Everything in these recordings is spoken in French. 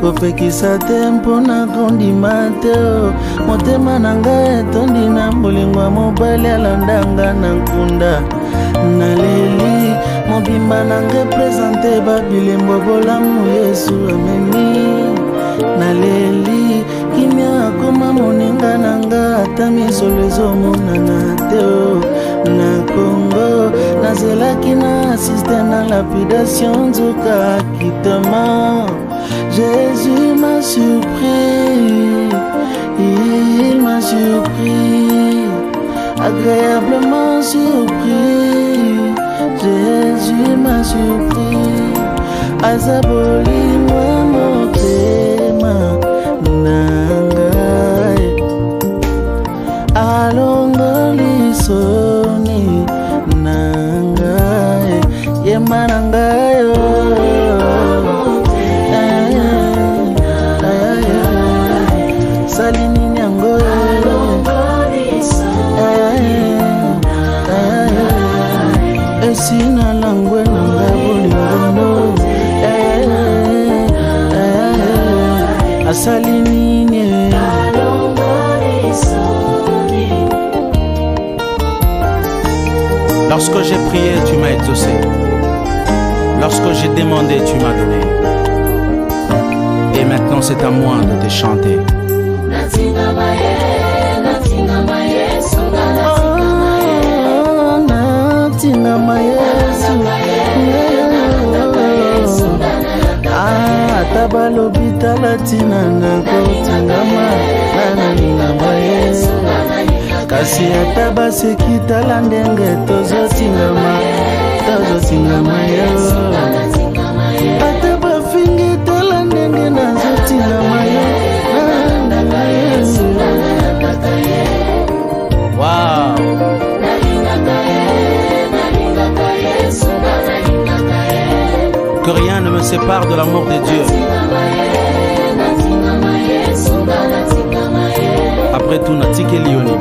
kopekisa te mpona kondima te. Motema na ngai etondi na bolingo ya mobali alandanga na nkunda. Naleli mobimba na ngai presente babilembo bolamu Yesu amemi. Naleli kimia akoma moninga na nga ata misolo ezomonana te. Na Congo nazelaki na assiste na lapidation nzoka akitement. Jésus m'a surpris, il m'a surpris, agréablement surpris. Jésus m'a surpris, azaboli moi motema nangai, alongoli soni nangai, yema nangai salini nyango esina langwe nanga bolingono asalinine. Lorsque j'ai prié, tu m'as exaucé. Lorsque j'ai demandé, tu m'as donné. Et maintenant c'est à moi de te chanter. Atabalobi talatina na kotingama naningama Yesu. Kasi atabaseki tala ndenge tozotingama Yesu. Atabafingi tala ndenge nazotingama Yesu. Wow. Que rien ne me sépare de l'amour de Dieu. Après tout, Natike Lioni.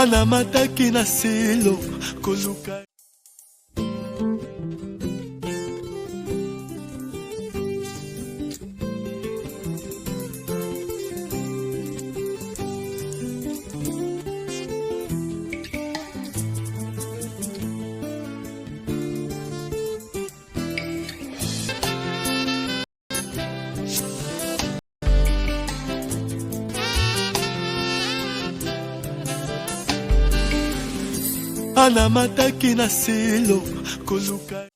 Anamataki na silo koluka. Anamataki na silo koluka.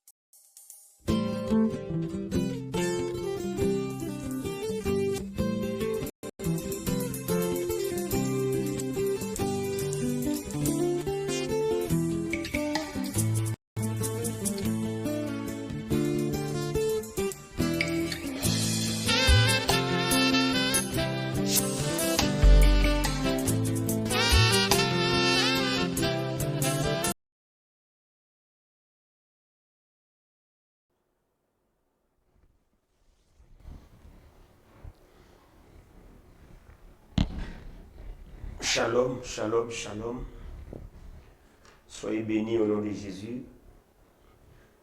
Shalom, shalom, shalom. Soyez bénis au nom de Jésus.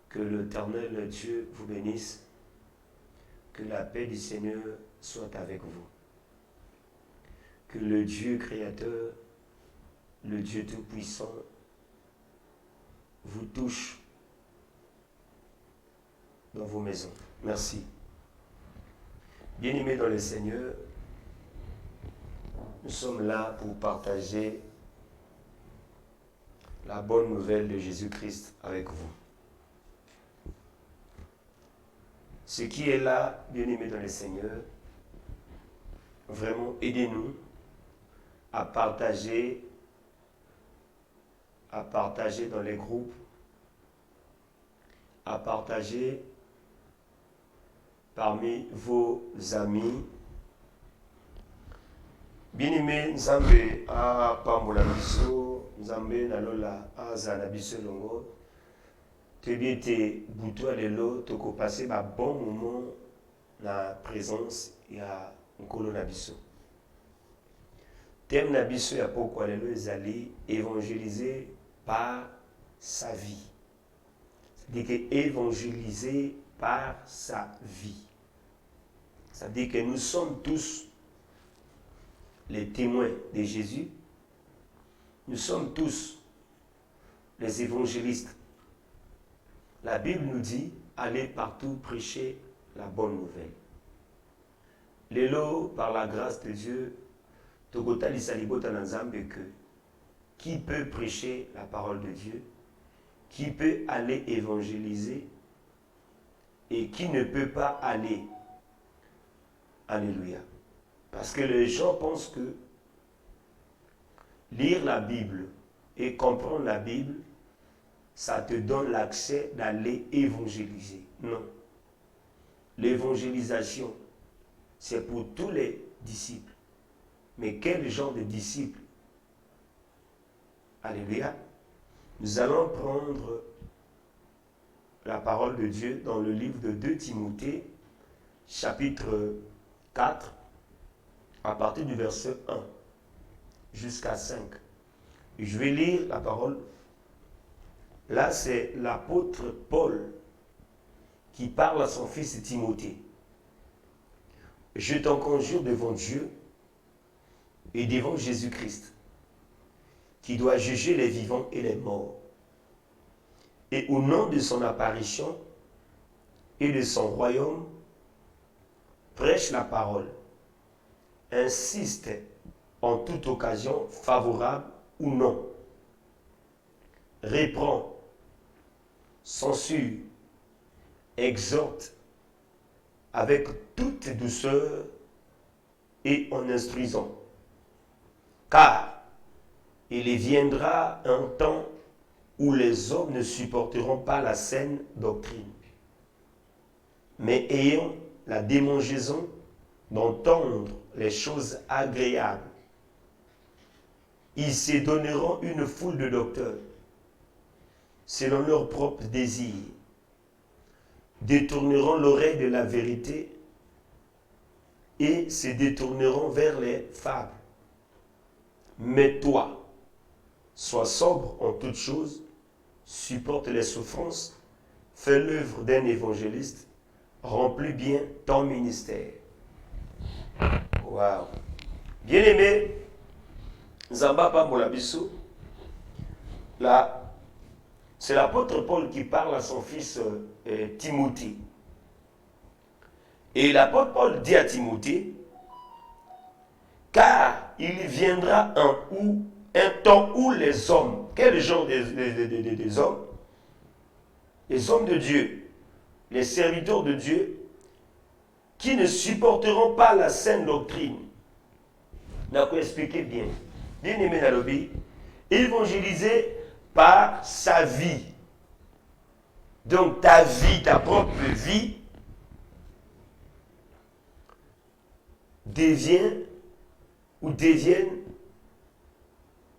Que l'Éternel Dieu vous bénisse. Que la paix du Seigneur soit avec vous. Que le Dieu créateur, le Dieu tout-puissant, vous touche dans vos maisons. Merci. Bien-aimés dans le Seigneur, nous sommes là pour partager la bonne nouvelle de Jésus-Christ avec vous. Ce qui est là, bien-aimé dans le Seigneur, vraiment aidez-nous à partager dans les groupes, à partager parmi vos amis. Bien-aimé, Nzambe a pambola biso, Nzambe nalola azala biso longo. Tebi te butu alelo toko passer ba bon moment na présence ya nkolo na biso. Thème na biso ya poko alelo ezali évangéliser par sa vie. C'est-à-dire que évangéliser par sa vie. C'est-à-dire que nous sommes tous les témoins de Jésus. Nous sommes tous les évangélistes. La Bible nous dit, allez partout prêcher la bonne nouvelle. Lelo, par la grâce de Dieu, Togota Lisalibota Nanzambe que qui peut prêcher la parole de Dieu, qui peut aller évangéliser et qui ne peut pas aller. Alléluia. Parce que les gens pensent que lire la Bible et comprendre la Bible, ça te donne l'accès d'aller évangéliser. Non. L'évangélisation, c'est pour tous les disciples. Mais quel genre de disciples? Alléluia. Nous allons prendre la parole de Dieu dans le livre de 2 Timothée, chapitre 4, à partir du verset 1 jusqu'à 5. Je vais lire la parole. Là, c'est l'apôtre Paul qui parle à son fils Timothée. Je t'en conjure devant Dieu et devant Jésus-Christ, qui doit juger les vivants et les morts. Et au nom de son apparition et de son royaume, prêche la parole, insiste en toute occasion, favorable ou non, reprend, censure, exhorte avec toute douceur et en instruisant. Car il viendra un temps où les hommes ne supporteront pas la saine doctrine, mais ayant la démangeaison d'entendre les choses agréables, ils se donneront une foule de docteurs, selon leurs propres désirs, détourneront l'oreille de la vérité et se détourneront vers les fables. Mais toi, sois sobre en toutes choses, supporte les souffrances, fais l'œuvre d'un évangéliste, remplis bien ton ministère. Waouh! Bien-aimé, Nzamba Pambola Biso, là, c'est l'apôtre Paul qui parle à son fils Timothée. Et l'apôtre Paul dit à Timothée, car il viendra un temps où les hommes, quel genre des hommes? Les hommes de Dieu, les serviteurs de Dieu, qui ne supporteront pas la saine doctrine. N'a qu'à expliquer bien. Bien aimé Nalobi, évangéliser par sa vie. Donc ta vie, ta propre vie, deviennent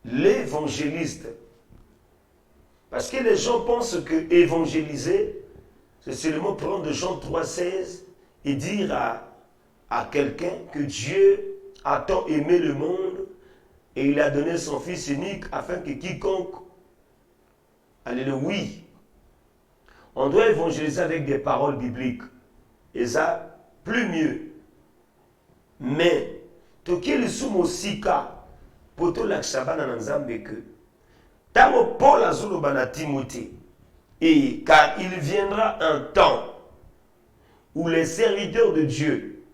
l'évangéliste. Parce que les gens pensent que évangéliser, c'est seulement prendre Jean 3,16 et dire à quelqu'un que Dieu a tant aimé le monde et il a donné son Fils unique afin que quiconque, alléluia, oui, on doit évangéliser avec des paroles bibliques. Et ça, plus mieux. Mais, tokili sumo sika, poto l'akshabana nanzambe que, tango Paul azolobana Timothée, et car il viendra un temps où les serviteurs de Dieu,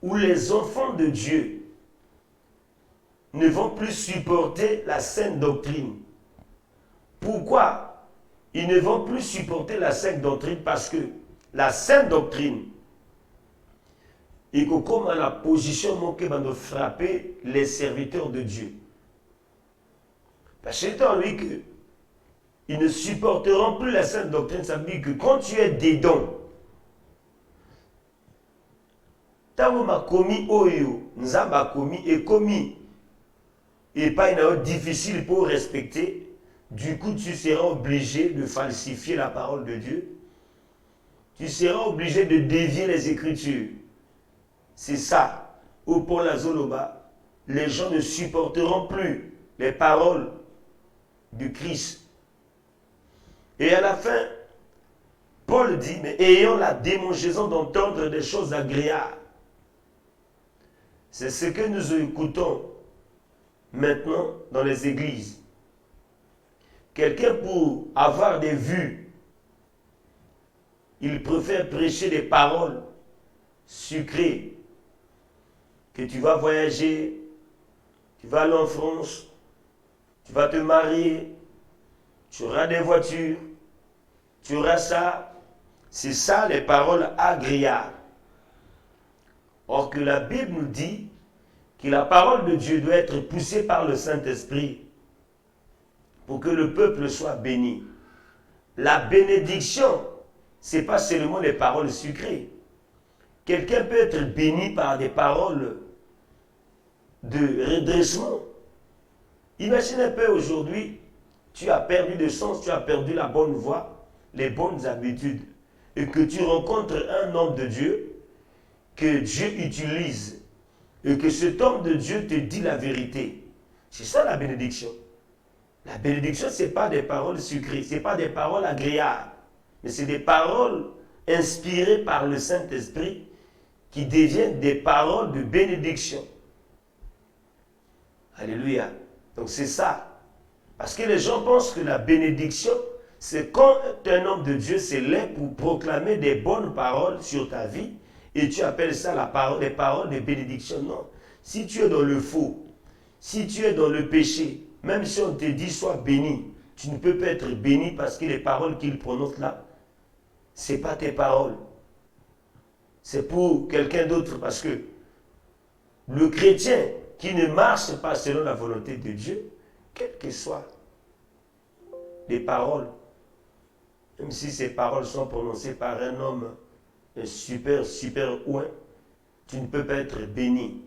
où les enfants de Dieu ne vont plus supporter la saine doctrine. Pourquoi ils ne vont plus supporter la saine doctrine? Parce que la sainte doctrine, et que comme à la position manquée va nous frapper les serviteurs de Dieu. Parce que c'est en lui que ils ne supporteront plus la sainte doctrine. Ça veut dire que quand tu es dedans, tant m'a commis oyo, nous avons commis et commis, et pas une difficile pour respecter. Du coup, tu seras obligé de falsifier la parole de Dieu. Tu seras obligé de dévier les Écritures. C'est ça. Au Paul Azoloba, les gens ne supporteront plus les paroles du Christ. Et à la fin, Paul dit, mais ayant la démangeaison d'entendre des choses agréables. C'est ce que nous écoutons maintenant dans les églises. Quelqu'un pour avoir des vues, il préfère prêcher des paroles sucrées, que tu vas voyager, tu vas aller en France, tu vas te marier, tu auras des voitures, tu auras ça. C'est ça les paroles agréables. Or que la Bible nous dit que la parole de Dieu doit être poussée par le Saint-Esprit pour que le peuple soit béni. La bénédiction, ce n'est pas seulement les paroles sucrées. Quelqu'un peut être béni par des paroles de redressement. Imagine un peu aujourd'hui, tu as perdu de sens, tu as perdu la bonne voie, les bonnes habitudes, et que tu rencontres un homme de Dieu que Dieu utilise, et que cet homme de Dieu te dit la vérité. C'est ça la bénédiction. La bénédiction, ce n'est pas des paroles sucrées, ce n'est pas des paroles agréables, mais c'est des paroles inspirées par le Saint-Esprit qui deviennent des paroles de bénédiction. Alléluia. Donc c'est ça. Parce que les gens pensent que la bénédiction, c'est quand un homme de Dieu s'élève pour proclamer des bonnes paroles sur ta vie, et tu appelles ça les paroles de bénédiction. Non. Si tu es dans le faux, si tu es dans le péché, même si on te dit sois béni, tu ne peux pas être béni parce que les paroles qu'il prononce là, ce n'est pas tes paroles. C'est pour quelqu'un d'autre, parce que le chrétien qui ne marche pas selon la volonté de Dieu, quelles que soient les paroles, même si ces paroles sont prononcées par un homme super ouin, tu ne peux pas être béni.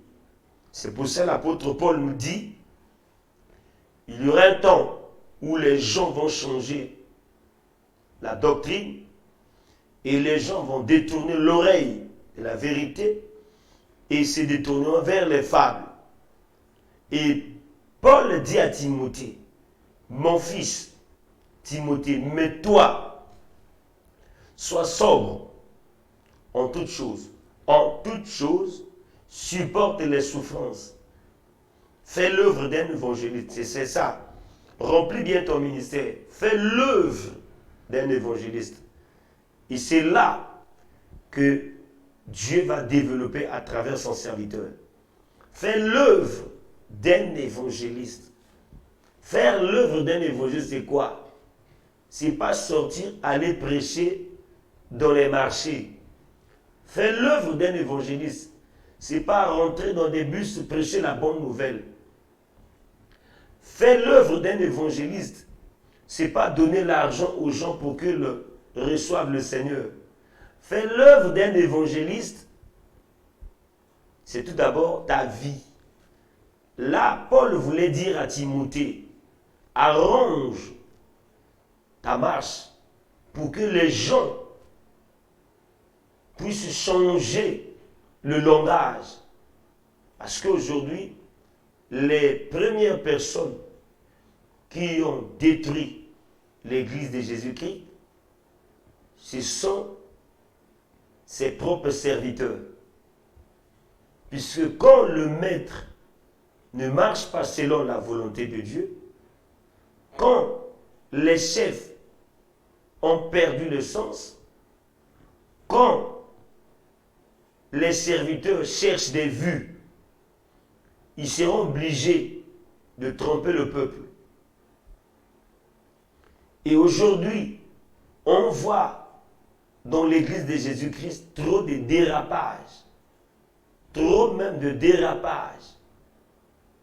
C'est pour ça que l'apôtre Paul nous dit, il y aura un temps où les gens vont changer la doctrine et les gens vont détourner l'oreille de la vérité et se détourneront vers les fables. Et Paul dit à Timothée, mon fils, Timothée, mais toi, sois sobre en toutes choses. En toutes choses, supporte les souffrances. Fais l'œuvre d'un évangéliste. C'est ça. Remplis bien ton ministère. Fais l'œuvre d'un évangéliste. Et c'est là que Dieu va développer à travers son serviteur. Fais l'œuvre d'un évangéliste. Faire l'œuvre d'un évangéliste, c'est quoi? C'est pas sortir, aller prêcher dans les marchés. Faire l'œuvre d'un évangéliste, c'est pas rentrer dans des bus prêcher la bonne nouvelle. Faire l'œuvre d'un évangéliste, c'est pas donner l'argent aux gens pour qu'ils reçoivent le Seigneur. Faire l'œuvre d'un évangéliste, c'est tout d'abord ta vie. Là, Paul voulait dire à Timothée, arrange ta marche pour que les gens puissent changer le langage. Parce qu'aujourd'hui, les premières personnes qui ont détruit l'église de Jésus-Christ, ce sont ses propres serviteurs. Puisque quand le maître ne marche pas selon la volonté de Dieu, quand les chefs ont perdu le sens, quand les serviteurs cherchent des vues, ils seront obligés de tromper le peuple. Et aujourd'hui, on voit dans l'église de Jésus-Christ trop de dérapage. Trop même de dérapage.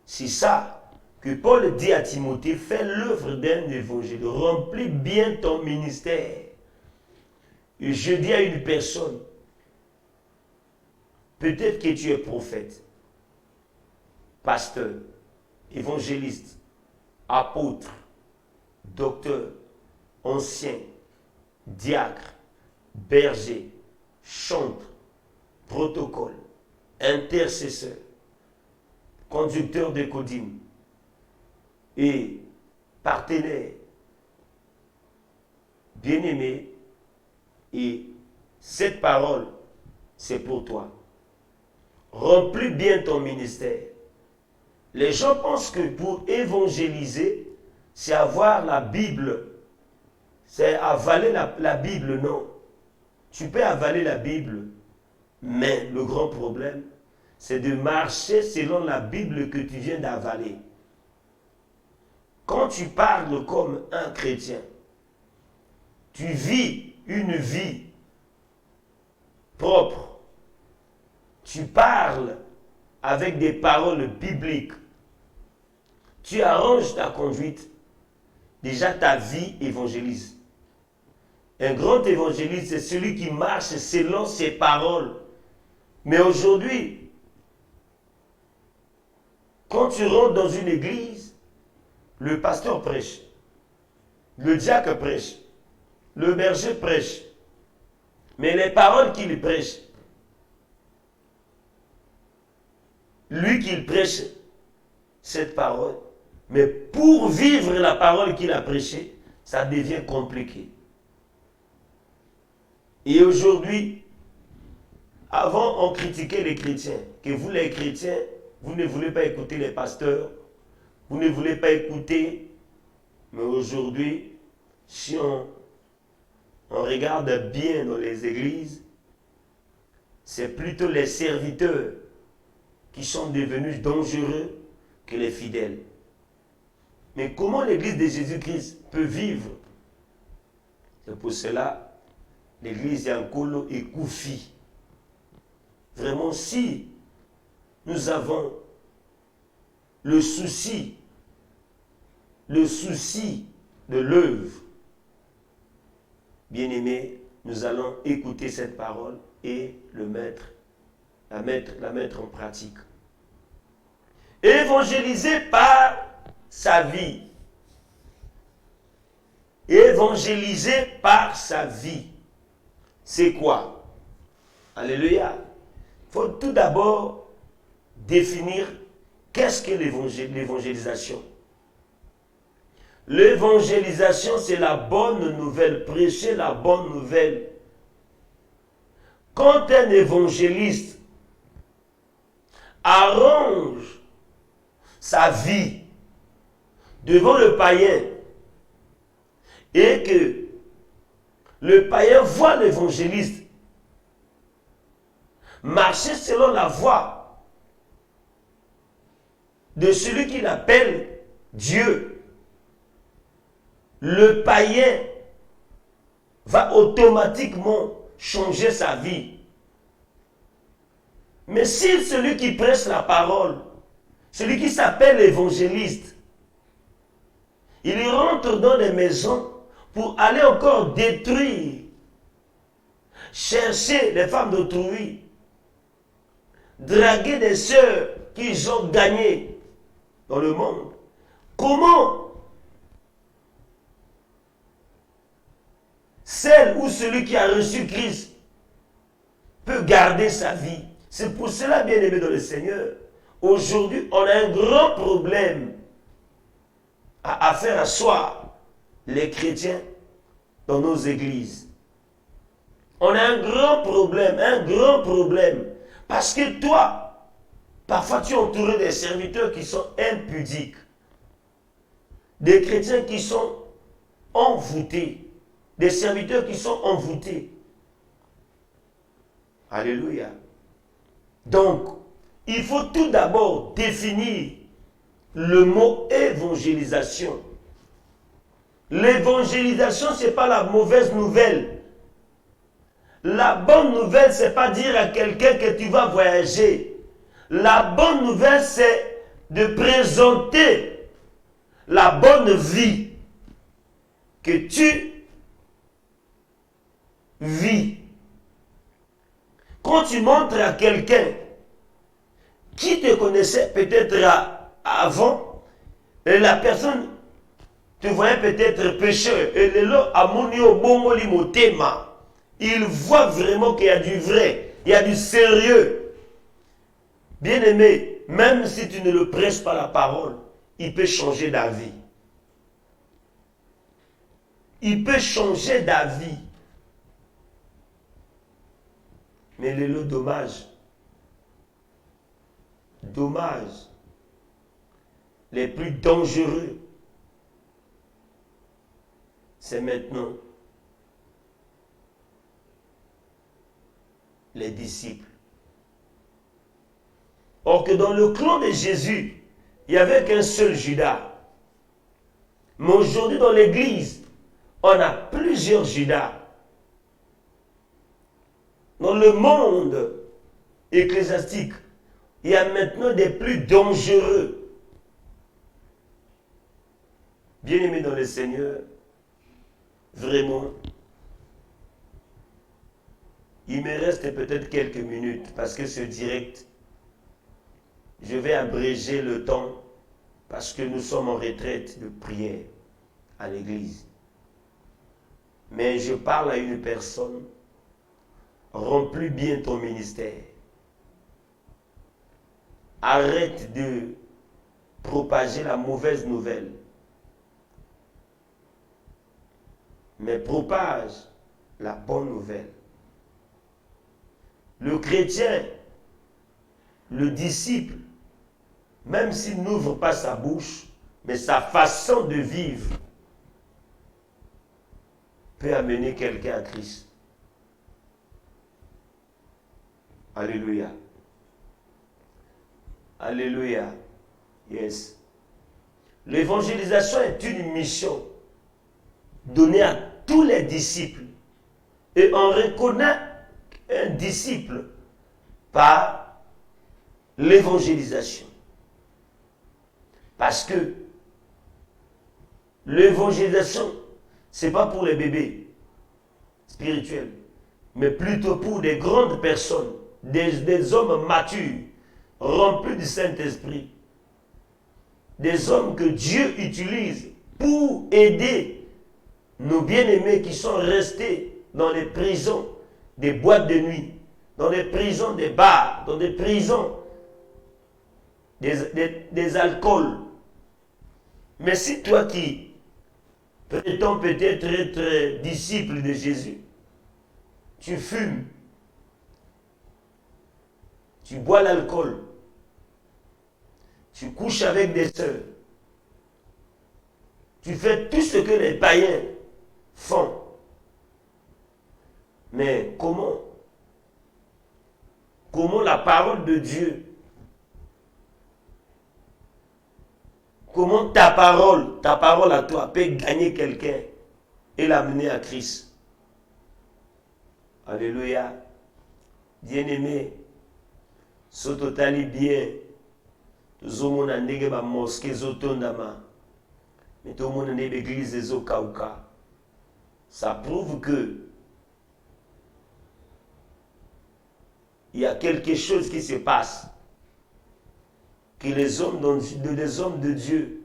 C'est ça que Paul dit à Timothée, fais l'œuvre d'un évangile, remplis bien ton ministère. Et je dis à une personne, peut-être que tu es prophète, pasteur, évangéliste, apôtre, docteur, ancien, diacre, berger, chantre, protocole, intercesseur, conducteur de codim et partenaire, bien-aimé, et cette parole, c'est pour toi. Remplis bien ton ministère. Les gens pensent que pour évangéliser, c'est avoir la Bible, c'est avaler la Bible, non. Tu peux avaler la Bible, mais le grand problème, c'est de marcher selon la Bible que tu viens d'avaler. Quand tu parles comme un chrétien, tu vis une vie propre. Tu parles avec des paroles bibliques. Tu arranges ta conduite. Déjà, ta vie évangélise. Un grand évangéliste, c'est celui qui marche selon ses paroles. Mais aujourd'hui, quand tu rentres dans une église, le pasteur prêche, le diacre prêche, le berger prêche, mais les paroles qu'il prêche, lui qu'il prêche cette parole, mais pour vivre la parole qu'il a prêchée, ça devient compliqué. Et aujourd'hui, avant on critiquait les chrétiens, que vous les chrétiens, vous ne voulez pas écouter les pasteurs, vous ne voulez pas écouter, mais aujourd'hui, si on regarde bien dans les églises, c'est plutôt les serviteurs qui sont devenus dangereux que les fidèles. Mais comment l'église de Jésus-Christ peut vivre? C'est pour cela, l'église Yankolo et Koufi. Vraiment, si nous avons le souci de l'œuvre, bien-aimés, nous allons écouter cette parole et la mettre en pratique. Évangéliser par sa vie. Évangéliser par sa vie. C'est quoi? Alléluia. Il faut tout d'abord définir qu'est-ce que l'évangélisation. L'évangélisation, c'est la bonne nouvelle, prêcher la bonne nouvelle. Quand un évangéliste arrange sa vie devant le païen et que le païen voit l'évangéliste marcher selon la voie de celui qu'il appelle Dieu, le païen va automatiquement changer sa vie. Mais si celui qui prêche la parole, celui qui s'appelle évangéliste, il rentre dans les maisons pour aller encore détruire, chercher les femmes d'autrui, draguer des sœurs qu'ils ont gagnées dans le monde. Comment celle ou celui qui a reçu Christ peut garder sa vie? C'est pour cela, bien-aimé dans le Seigneur, aujourd'hui, on a un grand problème à faire asseoir les chrétiens dans nos églises. On a un grand problème. Parce que toi, parfois tu es entouré des serviteurs qui sont impudiques, des chrétiens qui sont envoûtés, des serviteurs qui sont envoûtés. Alléluia. Donc, il faut tout d'abord définir le mot évangélisation. L'évangélisation, ce n'est pas la mauvaise nouvelle. La bonne nouvelle, ce n'est pas dire à quelqu'un que tu vas voyager. La bonne nouvelle, c'est de présenter la bonne vie que tu vis. Quand tu montres à quelqu'un qui te connaissait peut-être avant, et la personne te voyait peut-être pécheur, et il voit vraiment qu'il y a du vrai, il y a du sérieux. Bien-aimé, même si tu ne le prêches pas la parole, il peut changer d'avis. Il peut changer d'avis. Mais le dommage, les plus dangereux, c'est maintenant les disciples. Or que dans le clan de Jésus, il n'y avait qu'un seul Judas. Mais aujourd'hui dans l'église, on a plusieurs Judas. Dans le monde ecclésiastique, il y a maintenant des plus dangereux. Bien-aimés dans le Seigneur, vraiment, il me reste peut-être quelques minutes parce que ce direct, je vais abréger le temps parce que nous sommes en retraite de prière à l'église. Mais je parle à une personne, remplis bien ton ministère. Arrête de propager la mauvaise nouvelle. Mais propage la bonne nouvelle. Le chrétien, le disciple, même s'il n'ouvre pas sa bouche, mais sa façon de vivre peut amener quelqu'un à Christ. Alléluia. Alléluia. Yes. L'évangélisation est une mission donnée à tous les disciples. Et on reconnaît un disciple par l'évangélisation. Parce que l'évangélisation, ce n'est pas pour les bébés spirituels, mais plutôt pour des grandes personnes, des hommes matures, remplis du Saint-Esprit, des hommes que Dieu utilise pour aider nos bien-aimés qui sont restés dans les prisons des boîtes de nuit, dans les prisons des bars, dans des prisons des alcools. Mais si toi qui prétends peut-être être disciple de Jésus, tu fumes, tu bois l'alcool, tu couches avec des sœurs, tu fais tout ce que les païens font. Mais comment la parole de Dieu, comment ta parole à toi peut gagner quelqu'un et l'amener à Christ? Alléluia. Bien-aimé, sototali bien, tozomona ndenge ba mosquée zotondama, mais tomona ndenge l'église ezokauka. Ça prouve que il y a quelque chose qui se passe, que les hommes de Dieu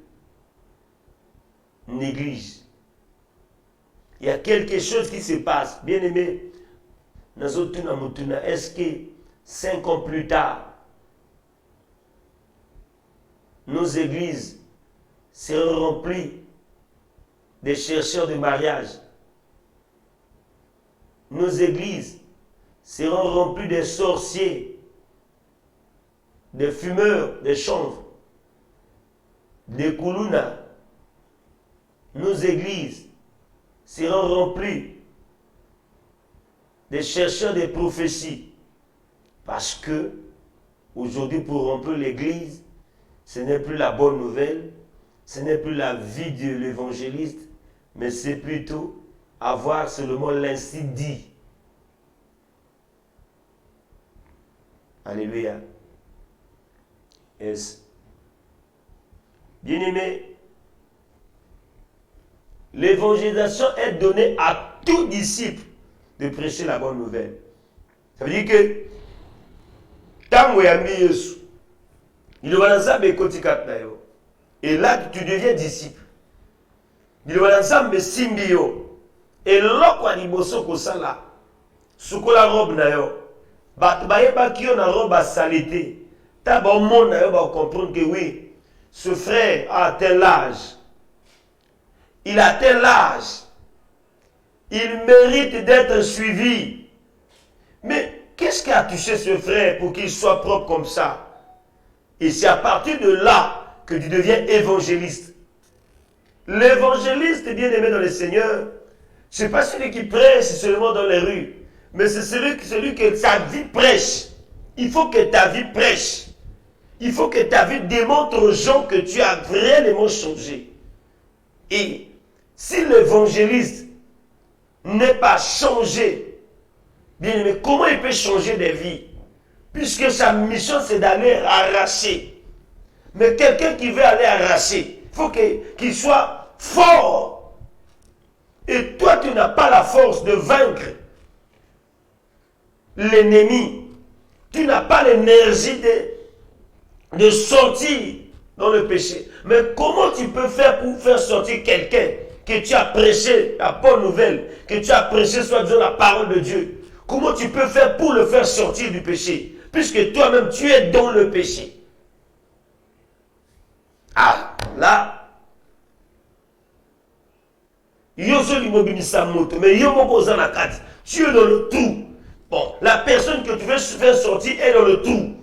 négligent. Il y a quelque chose qui se passe. Bien aimé, est-ce que 5 ans plus tard, nos églises seront remplies des chercheurs de mariage? Nos églises seront remplies des sorciers, des fumeurs, des chanvres, des koulouna. Nos églises seront remplies des chercheurs de prophéties. Parce que, aujourd'hui, pour remplir l'église, ce n'est plus la bonne nouvelle, ce n'est plus la vie de l'évangéliste, mais c'est plutôt avoir seulement l'instit dit. Alléluia. Yes. Bien-aimé, l'évangélisation est donnée à tout disciple de prêcher la bonne nouvelle. Ça veut dire que tango ya Yesu, il va ensemble et là tu deviens disciple. Il va ensemble simbio et là quoi liboso ko sala sukola robe na yo ba ba ki on a robe à saleté ta ba monde na yo ba comprendre que oui ce frère a atteint l'âge. Il a atteint l'âge. Il mérite d'être suivi. Mais qu'est-ce qui a touché ce frère pour qu'il soit propre comme ça? Et c'est à partir de là que tu deviens évangéliste. L'évangéliste, bien aimé dans le Seigneur, ce n'est pas celui qui prêche seulement dans les rues, mais c'est celui que sa vie prêche. Il faut que ta vie prêche. Il faut que ta vie démontre aux gens que tu as réellement changé. Et si l'évangéliste n'est pas changé, bien aimé, comment il peut changer des vies? Puisque sa mission c'est d'aller arracher. Mais quelqu'un qui veut aller arracher, il faut qu'il soit fort. Et toi, tu n'as pas la force de vaincre l'ennemi. Tu n'as pas l'énergie de sortir dans le péché. Mais comment tu peux faire pour faire sortir quelqu'un que tu as prêché la bonne nouvelle, que tu as prêché soi-disant la parole de Dieu? Comment tu peux faire pour le faire sortir du péché? Puisque toi-même tu es dans le péché. Ah, là, yo l'immobilisa moto, mais yo mokoza na kati. Tu es dans le trou. Bon, la personne que tu veux faire sortir est dans le trou.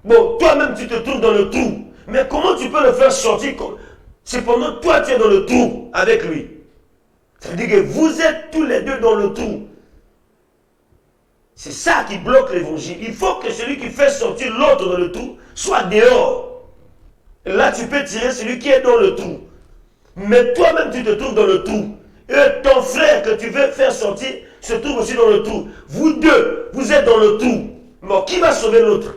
Bon, toi-même tu te trouves dans le trou. Mais comment tu peux le faire sortir? Cependant, toi tu es dans le trou avec lui. Ça veut dire que vous êtes tous les deux dans le trou. C'est ça qui bloque l'évangile. Il faut que celui qui fait sortir l'autre dans le trou soit dehors. Et là, tu peux tirer celui qui est dans le trou. Mais toi-même, tu te trouves dans le trou. Et ton frère que tu veux faire sortir se trouve aussi dans le trou. Vous deux, vous êtes dans le trou. Bon, qui va sauver l'autre?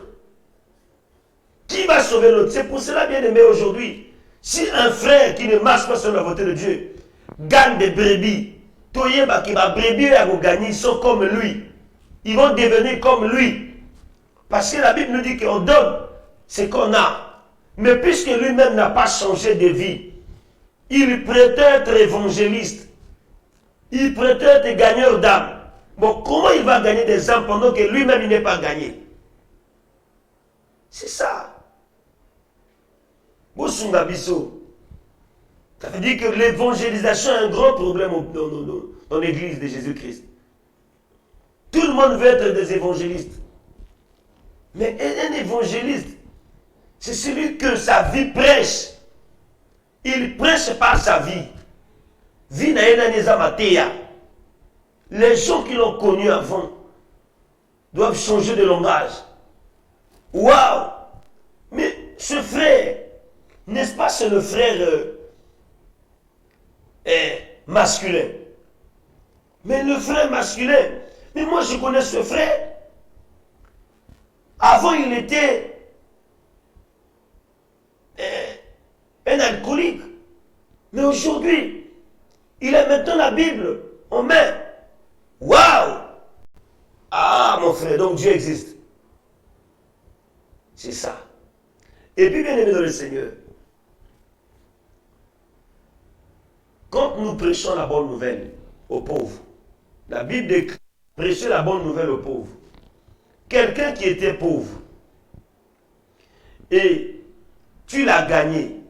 Qui va sauver l'autre? C'est pour cela, bien aimé, aujourd'hui, si un frère qui ne marche pas sur la volonté de Dieu gagne des brebis, Toyeba qui va brebis à gagner, ils sont comme lui. Ils vont devenir comme lui. Parce que la Bible nous dit qu'on donne ce qu'on a. Mais puisque lui-même n'a pas changé de vie, il prétend être évangéliste. Il prétend être gagneur d'âme. Bon, comment il va gagner des âmes pendant que lui-même il n'est pas gagné? C'est ça. Bosunga Bisso. Ça veut dire que l'évangélisation est un grand problème dans l'église de Jésus-Christ. Tout le monde veut être des évangélistes. Mais un évangéliste, c'est celui que sa vie prêche. Il prêche par sa vie. Vie na matéa. Les gens qui l'ont connu avant doivent changer de langage. Waouh! Mais ce frère, n'est-ce pas, c'est le frère masculin. Mais le frère masculin, mais moi je connais ce frère. Avant il était un alcoolique. Mais aujourd'hui, il a maintenant la Bible en main. Waouh! Ah mon frère, donc Dieu existe. C'est ça. Et puis bien aimé dans le Seigneur, quand nous prêchons la bonne nouvelle aux pauvres, la Bible décrit prêcher la bonne nouvelle aux pauvres. Quelqu'un qui était pauvre et tu l'as gagné,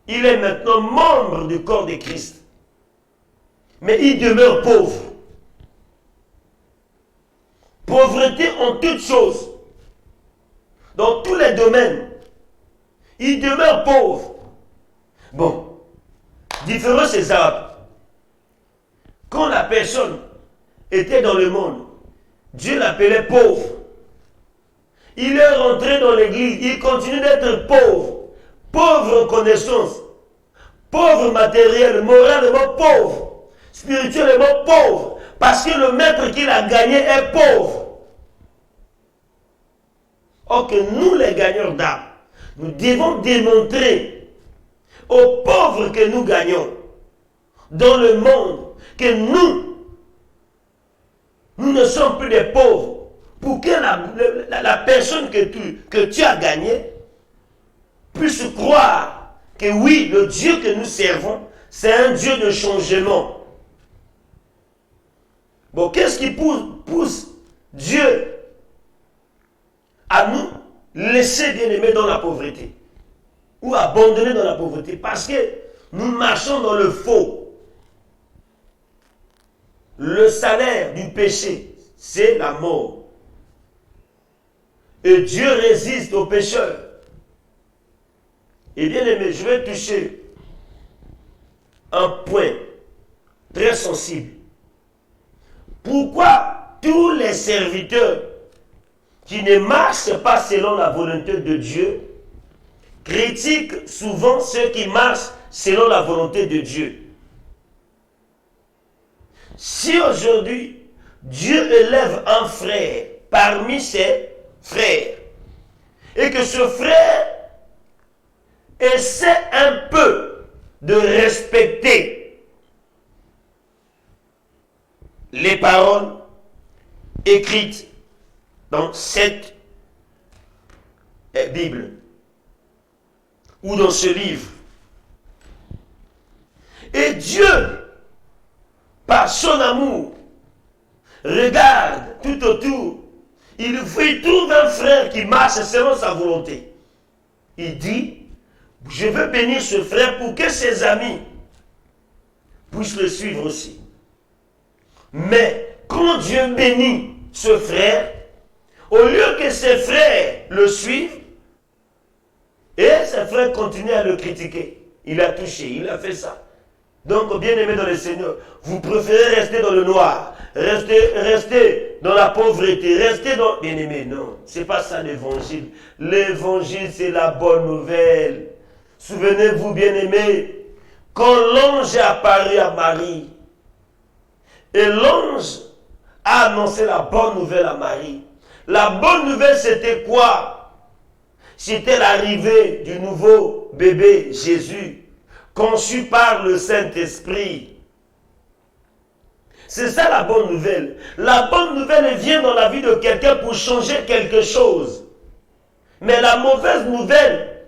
il est maintenant membre du corps de Christ, mais il demeure pauvre. Pauvreté en toutes choses, dans tous les domaines, il demeure pauvre. Bon, différent c'est Arabes. Quand la personne était dans le monde, Dieu l'appelait pauvre. Il est rentré dans l'église, il continue d'être pauvre. Pauvre en connaissance, pauvre matériel, moralement pauvre, spirituellement pauvre, parce que le maître qu'il a gagné est pauvre. Or que nous, les gagnants d'âme, nous devons démontrer aux pauvres que nous gagnons dans le monde que nous ne sommes plus des pauvres. Pour que la personne que tu as gagnée puisse croire que oui, le Dieu que nous servons, c'est un Dieu de changement. Bon, qu'est-ce qui pousse Dieu à nous laisser bien-aimer dans la pauvreté ou abandonner dans la pauvreté? Parce que nous marchons dans le faux. Le salaire du péché, c'est la mort. Et Dieu résiste aux pécheurs. Et bien aimé, je vais toucher un point très sensible. Pourquoi tous les serviteurs qui ne marchent pas selon la volonté de Dieu critiquent souvent ceux qui marchent selon la volonté de Dieu? Si aujourd'hui Dieu élève un frère parmi ses frères et que ce frère essaie un peu de respecter les paroles écrites dans cette Bible ou dans ce livre, et Dieu, par son amour, regarde tout autour, il trouve un frère qui marche selon sa volonté. Il dit, je veux bénir ce frère pour que ses amis puissent le suivre aussi. Mais quand Dieu bénit ce frère, au lieu que ses frères le suivent, et ses frères continuent à le critiquer. Il a touché, il a fait ça. Donc, bien aimé dans le Seigneur, vous préférez rester dans le noir, rester dans la pauvreté, rester dans... Bien aimé, non, c'est pas ça l'évangile. L'évangile, c'est la bonne nouvelle. Souvenez-vous, bien aimé, quand l'ange est apparu à Marie, et l'ange a annoncé la bonne nouvelle à Marie. La bonne nouvelle, c'était quoi? C'était l'arrivée du nouveau bébé Jésus, conçu par le Saint-Esprit. C'est ça la bonne nouvelle. La bonne nouvelle, elle vient dans la vie de quelqu'un pour changer quelque chose. Mais la mauvaise nouvelle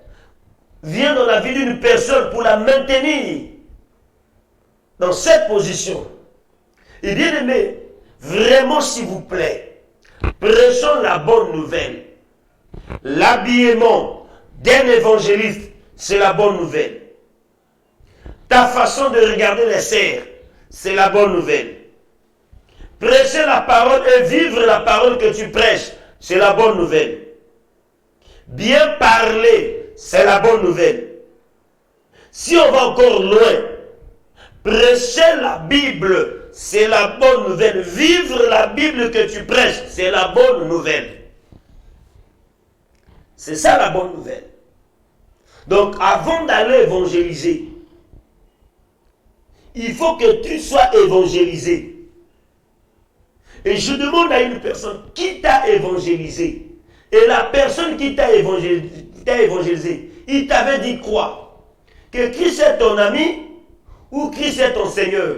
vient dans la vie d'une personne pour la maintenir dans cette position. Et bien aimé, vraiment s'il vous plaît, prêchons la bonne nouvelle. L'habillement d'un évangéliste, c'est la bonne nouvelle. Ta façon de regarder les serres, c'est la bonne nouvelle. Prêcher la parole et vivre la parole que tu prêches, c'est la bonne nouvelle. Bien parler, c'est la bonne nouvelle. Si on va encore loin, prêcher la Bible, c'est la bonne nouvelle. Vivre la Bible que tu prêches, c'est la bonne nouvelle. C'est ça la bonne nouvelle. Donc, avant d'aller évangéliser, il faut que tu sois évangélisé. Et je demande à une personne qui t'a évangélisé. Et la personne qui t'a évangélisé, il t'avait dit quoi? Que Christ est ton ami ou Christ est ton Seigneur?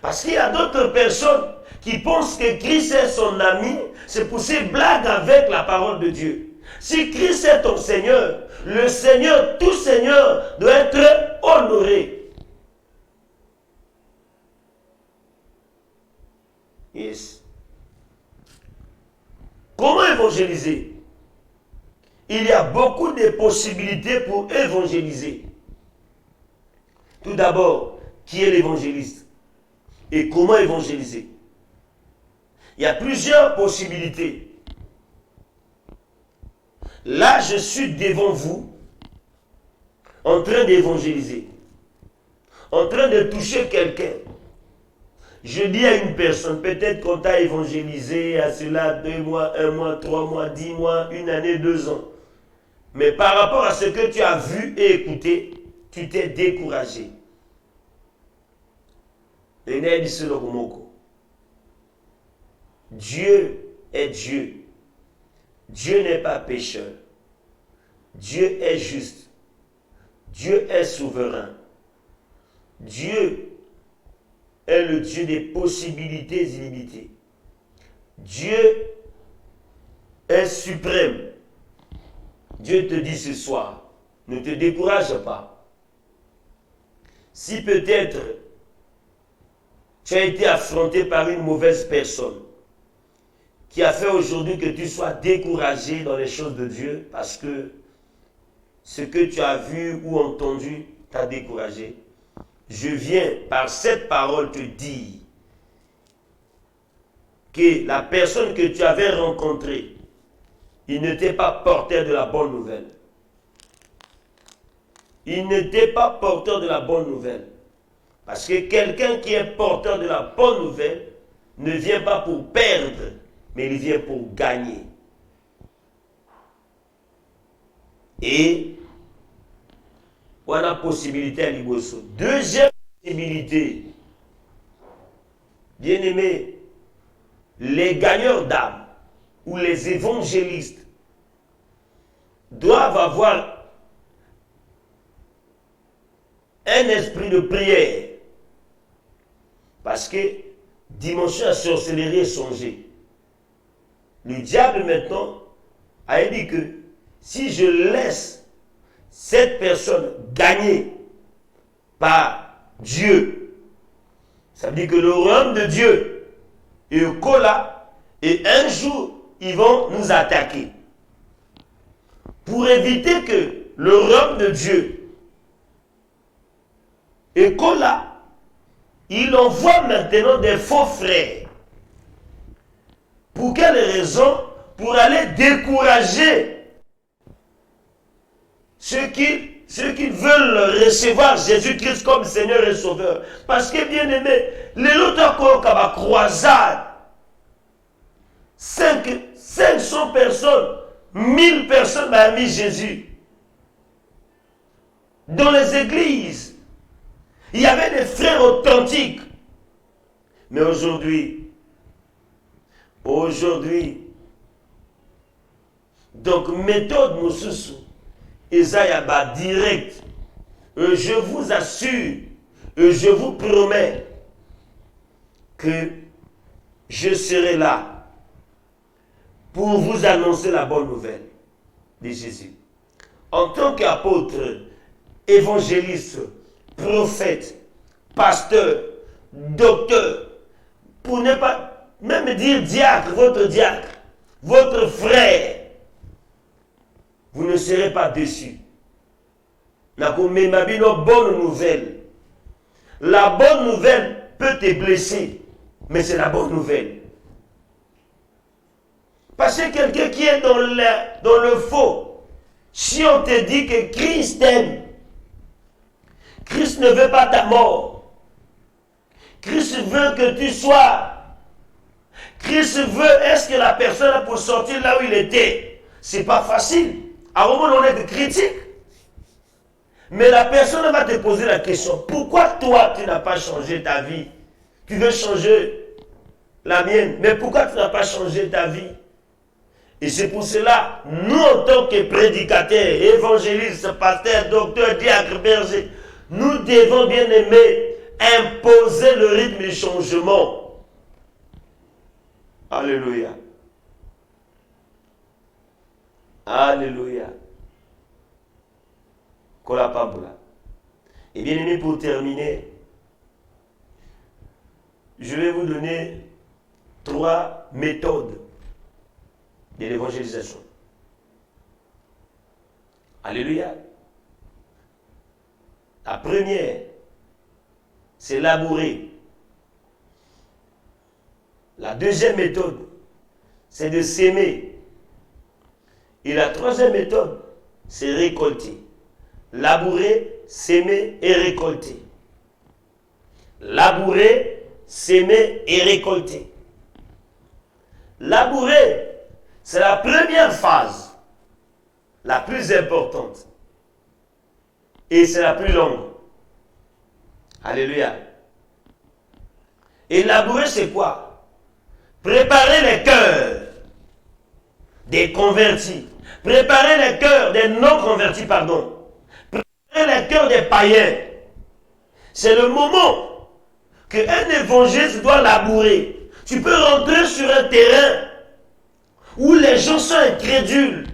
Parce qu'il y a d'autres personnes qui pensent que Christ est son ami, c'est pour ces blagues avec la parole de Dieu. Si Christ est ton Seigneur, le Seigneur, tout Seigneur, doit être honoré. Yes. Comment évangéliser? Il y a beaucoup de possibilités pour évangéliser. Tout d'abord, qui est l'évangéliste? Et comment évangéliser? Il y a plusieurs possibilités. Là, je suis devant vous, en train d'évangéliser, en train de toucher quelqu'un. Je dis à une personne, peut-être qu'on t'a évangélisé à cela 2 mois, 1 mois, 3 mois, 10 mois, 1 année, 2 ans. Mais par rapport à ce que tu as vu et écouté, tu t'es découragé. Dieu est Dieu. Dieu n'est pas pécheur. Dieu est juste. Dieu est souverain. Dieu est le Dieu des possibilités illimitées. Dieu est suprême. Dieu te dit ce soir, ne te décourage pas. Si peut-être tu as été affronté par une mauvaise personne qui a fait aujourd'hui que tu sois découragé dans les choses de Dieu parce que ce que tu as vu ou entendu t'a découragé, je viens par cette parole te dire que la personne que tu avais rencontrée, il n'était pas porteur de la bonne nouvelle. Il n'était pas porteur de la bonne nouvelle. Parce que quelqu'un qui est porteur de la bonne nouvelle ne vient pas pour perdre, mais il vient pour gagner. Et on a possibilité à Liboso. Deuxième possibilité, bien aimé, les gagneurs d'âme ou les évangélistes doivent avoir un esprit de prière. Parce que dimension à sorcellerie est songée. Le diable maintenant a dit que si je laisse cette personne gagner par Dieu, ça veut dire que le royaume de Dieu est au cola et un jour ils vont nous attaquer. Pour éviter que le royaume de Dieu est cola, il envoie maintenant des faux frères. Pour quelle raison? Pour aller décourager ceux qui veulent recevoir Jésus-Christ comme Seigneur et Sauveur. Parce que, bien aimé, les autres à croisade, 500 personnes, 1000 personnes m'ont mis Jésus. Dans les églises, il y avait des frères authentiques. Mais aujourd'hui, donc méthode Moussousou, Isaiah direct, je vous assure, je vous promets que je serai là pour vous annoncer la bonne nouvelle de Jésus. En tant qu'apôtre, évangéliste, prophète, pasteur, docteur, pour ne pas même dire diacre, votre frère, vous ne serez pas déçus. Bonne nouvelle. La bonne nouvelle peut te blesser, mais c'est la bonne nouvelle. Parce que quelqu'un qui est dans le faux, si on te dit que Christ t'aime, Christ ne veut pas ta mort. Christ veut que tu sois. Christ veut, est-ce que la personne pour sortir là où il était? C'est pas facile. À un moment, on est de critique. Mais la personne va te poser la question, pourquoi toi, tu n'as pas changé ta vie? Tu veux changer la mienne, mais pourquoi tu n'as pas changé ta vie? Et c'est pour cela, nous, en tant que prédicateurs, évangélistes, pasteurs, docteurs, diacres, bergers, nous devons, bien aimer, imposer le rythme du changement. Alléluia. Alléluia. Et bien aimé, pour terminer, je vais vous donner 3 méthodes de l'évangélisation. Alléluia. La première, c'est labourer. La deuxième méthode, c'est de s'aimer. Et la troisième méthode, c'est récolter. Labourer, s'aimer et récolter. Labourer, s'aimer et récolter. Labourer, c'est la première phase, la plus importante. Et c'est la plus longue. Alléluia. Et labourer, c'est quoi? Préparer les cœurs. des convertis. Préparez les cœurs des non-convertis, pardon. Préparez les cœurs des païens. C'est le moment qu'un évangéliste doit labourer. Tu peux rentrer sur un terrain où les gens sont incrédules.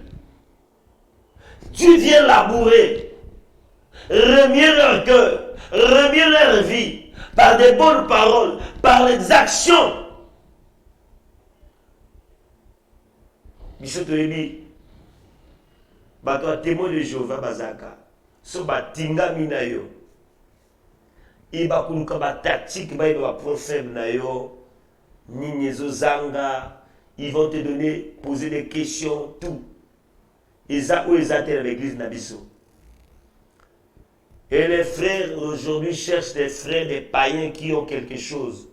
Tu viens labourer, remuer leur cœur, remuer leur vie, par des bonnes paroles, par les actions. Biso toyebi, bato témoin de Jéhovah bazaka, so batinga minayo, iba kuluka ba tactique, ba iba point faible na yo, ninyezo zanga, ils vont te donner, poser des questions, tout. Et ça, où ils atteignent l'église Nabiso. Et les frères aujourd'hui cherchent des frères, des païens qui ont quelque chose.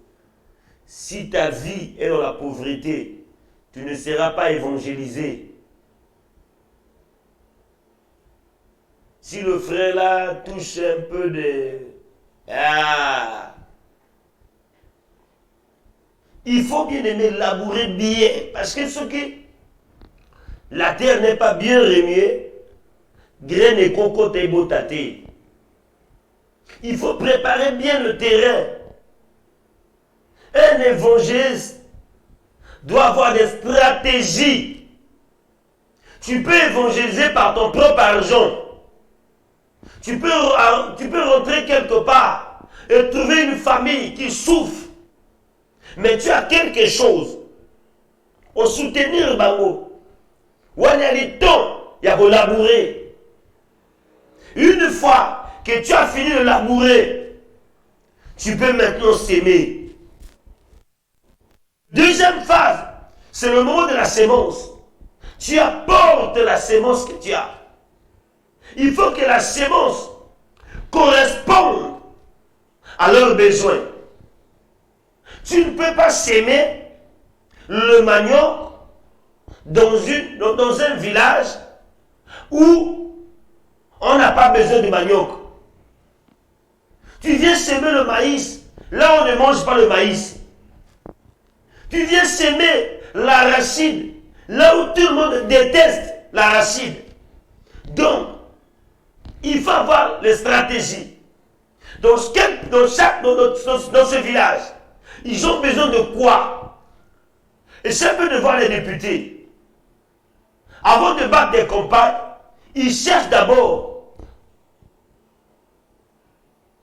Si ta vie est dans la pauvreté, tu ne seras pas évangélisé. Si le frère là touche un peu de... il faut bien aimer labourer bien. Parce que ce qui... La terre n'est pas bien remuée, graines et cocottes et botaté. Il faut préparer bien le terrain. Un évangéliste doit avoir des stratégies. Tu peux évangéliser par ton propre argent. Tu peux rentrer quelque part et trouver une famille qui souffre. Mais tu as quelque chose. Au soutenir Bango. Il y a le temps, il y a de labourer. Une fois que tu as fini de labourer, tu peux maintenant s'aimer. Deuxième phase, c'est le moment de la sémence. Tu apportes la sémence que tu as. Il faut que la sémence corresponde à leurs besoins. Tu ne peux pas s'aimer le manioc dans un village où on n'a pas besoin de manioc. Tu viens s'aimer le maïs, là on ne mange pas le maïs. Tu viens s'aimer l'arachide, là où tout le monde déteste l'arachide. Donc, il faut avoir les stratégies. Dans ce village, ils ont besoin de quoi? Et c'est un peu de voir les députés. Avant de battre des campagnes, ils cherchent d'abord.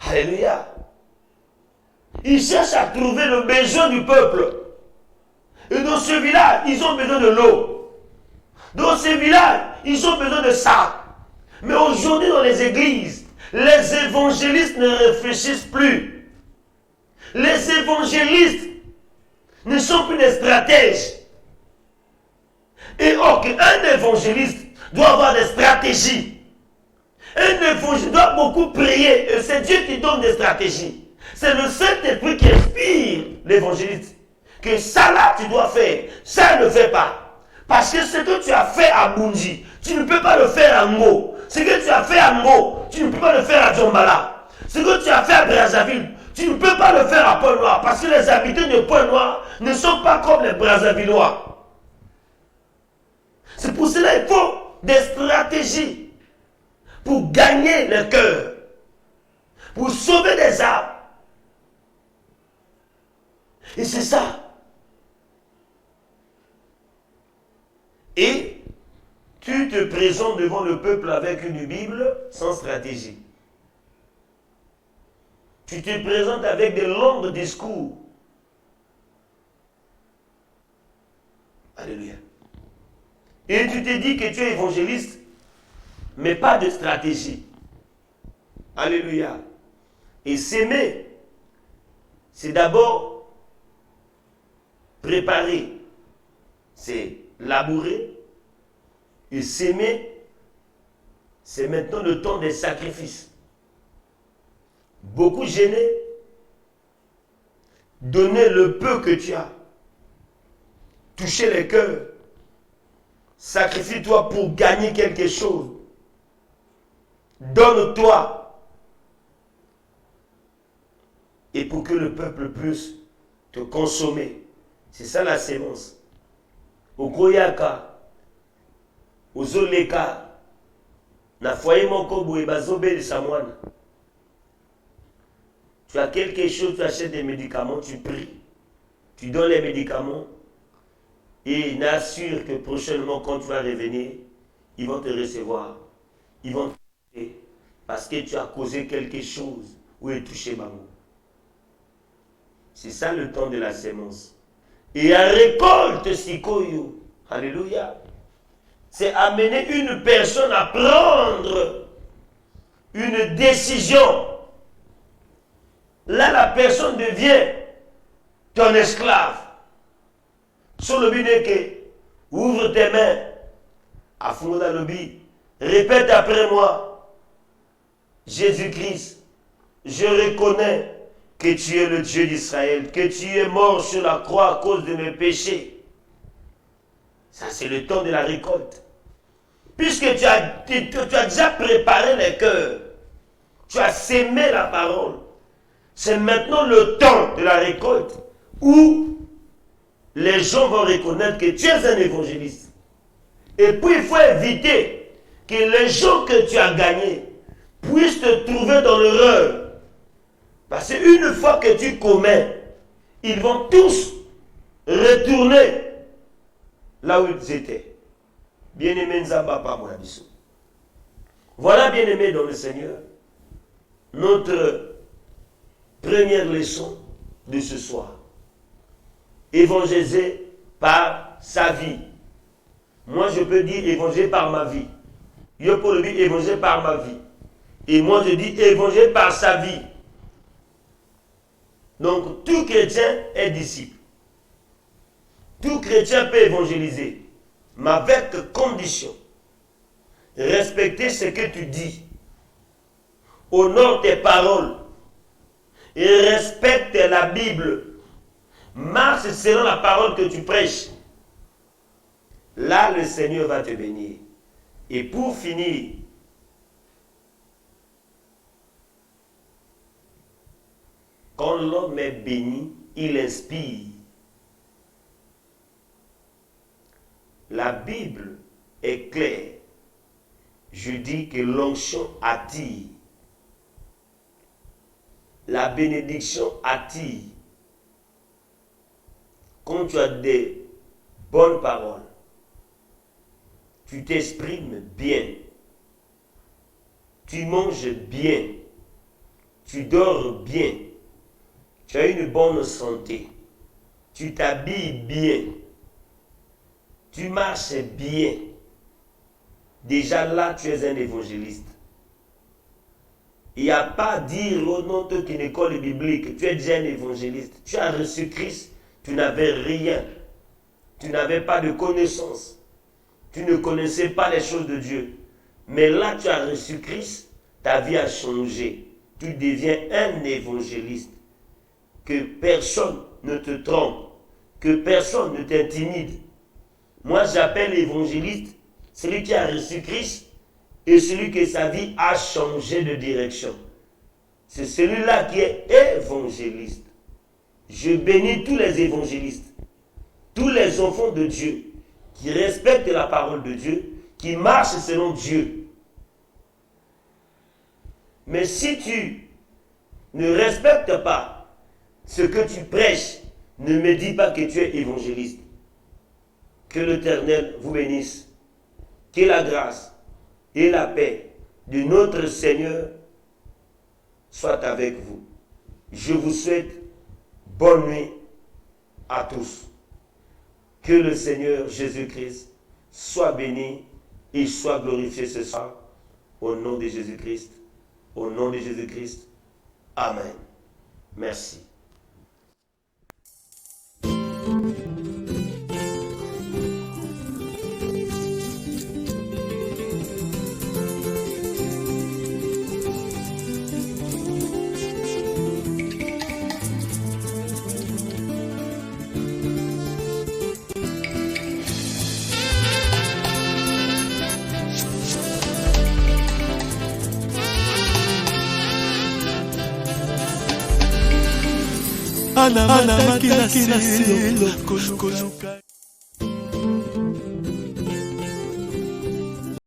Alléluia. Ils cherchent à trouver le besoin du peuple. Et dans ce village, ils ont besoin de l'eau. Dans ce village, ils ont besoin de ça. Mais aujourd'hui, dans les églises, les évangélistes ne réfléchissent plus. Les évangélistes ne sont plus des stratèges. Et or qu'un évangéliste doit avoir des stratégies. Un évangéliste doit beaucoup prier. Et c'est Dieu qui donne des stratégies. C'est le Saint-Esprit qui inspire l'évangéliste. Que ça là, tu dois faire. Ça ne fait pas. Parce que ce que tu as fait à Bunji, tu ne peux pas le faire à Ngo. Ce que tu as fait à Ngo, tu ne peux pas le faire à Djombala. Ce que tu as fait à Brazzaville, tu ne peux pas le faire à Pointe-Noire. Parce que les habitants de Pointe-Noire ne sont pas comme les Brazzavillois. C'est pour cela qu'il faut des stratégies pour gagner le cœur, pour sauver des âmes. Et c'est ça. Et tu te présentes devant le peuple avec une Bible sans stratégie. Tu te présentes avec de longs discours. Alléluia. Et tu te dis que tu es évangéliste, mais pas de stratégie. Alléluia. Et s'aimer, c'est d'abord préparer, c'est labourer. Et s'aimer, c'est maintenant le temps des sacrifices. Beaucoup gêner, donner le peu que tu as, toucher les cœurs. Sacrifie-toi pour gagner quelque chose. Donne-toi. Et pour que le peuple puisse te consommer. C'est ça la sémence. Au Koyaka, ozoleka na foyer moko boye bazobelisa mwana. Tu as quelque chose, tu achètes des médicaments, tu pries, tu donnes les médicaments et n'assure que prochainement quand tu vas revenir, ils vont te recevoir, ils vont te toucher parce que tu as causé quelque chose ou est touché bango. C'est ça le temps de la sémence. Et à récolte sikoyo, alléluia, c'est amener une personne à prendre une décision. Là, la personne devient ton esclave. Sur le but que ouvre tes mains. À fond dans le but. Répète après moi. Jésus-Christ, je reconnais que tu es le Dieu d'Israël, que tu es mort sur la croix à cause de mes péchés. Ça, c'est le temps de la récolte. Puisque tu as déjà préparé les cœurs, tu as sémé la parole. C'est maintenant le temps de la récolte où les gens vont reconnaître que tu es un évangéliste. Et puis il faut éviter que les gens que tu as gagnés puissent te trouver dans l'erreur. Parce qu'une fois que tu commets, ils vont tous retourner là où ils étaient. Bien-aimé Nzamba Pamou Abisso. Voilà, bien-aimé dans le Seigneur, notre première leçon de ce soir. Évangéliser par sa vie. Moi, je peux dire évangéliser par ma vie. Je peux dire évangéliser par ma vie. Et moi, je dis évangéliser par sa vie. Donc, tout chrétien est disciple. Tout chrétien peut évangéliser, mais avec condition. Respecter ce que tu dis. Honore tes paroles. Et respecte la Bible. Marche selon la parole que tu prêches. Là, le Seigneur va te bénir. Et pour finir, quand l'homme est béni, il inspire. La Bible est claire. Je dis que l'onction attire. La bénédiction attire. Quand tu as des bonnes paroles, tu t'exprimes bien, tu manges bien, tu dors bien, tu as une bonne santé, tu t'habilles bien, tu marches bien. Déjà là, tu es un évangéliste. Il n'y a pas à dire au nom de ton école biblique, tu es déjà un évangéliste. Tu as reçu Christ, tu n'avais rien. Tu n'avais pas de connaissance. Tu ne connaissais pas les choses de Dieu. Mais là, tu as reçu Christ, ta vie a changé. Tu deviens un évangéliste. Que personne ne te trompe, que personne ne t'intimide. Moi, j'appelle évangéliste celui qui a reçu Christ et celui que sa vie a changé de direction. C'est celui-là qui est évangéliste. Je bénis tous les évangélistes, tous les enfants de Dieu qui respectent la parole de Dieu, qui marchent selon Dieu. Mais si tu ne respectes pas ce que tu prêches, ne me dis pas que tu es évangéliste. Que l'Éternel vous bénisse. Que la grâce et la paix de notre Seigneur soient avec vous. Je vous souhaite bonne nuit à tous. Que le Seigneur Jésus-Christ soit béni et soit glorifié ce soir. Au nom de Jésus-Christ. Au nom de Jésus-Christ. Amen. Merci. Anamataki na selo koluka